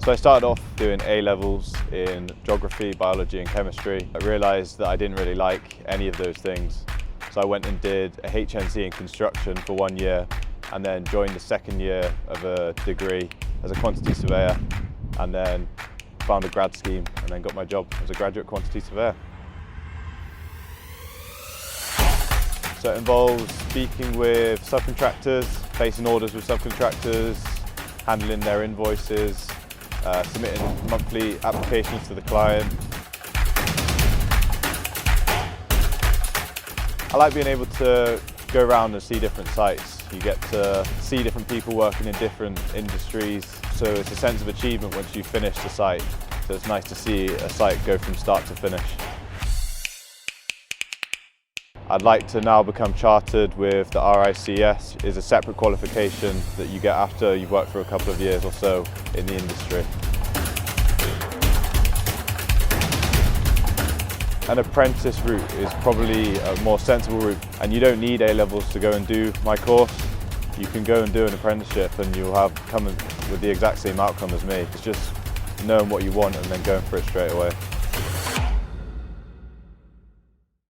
So I started off doing A-levels in geography, biology and chemistry. I realised that I didn't really like any of those things. So I went and did a HNC in construction for 1 year and then joined the second year of a degree as a quantity surveyor, and then found a grad scheme and then got my job as a graduate quantity surveyor. So it involves speaking with subcontractors, placing orders with subcontractors, handling their invoices, submitting monthly applications to the client. I like being able to go around and see different sites. You get to see different people working in different industries, so it's a sense of achievement once you finish the site. So it's nice to see a site go from start to finish. I'd like to now become chartered with the RICS. It's a separate qualification that you get after you've worked for a couple of years or so in the industry. An apprentice route is probably a more sensible route, and you don't need A-levels to go and do my course. You can go and do an apprenticeship and you'll come with the exact same outcome as me. It's just knowing what you want and then going for it straight away.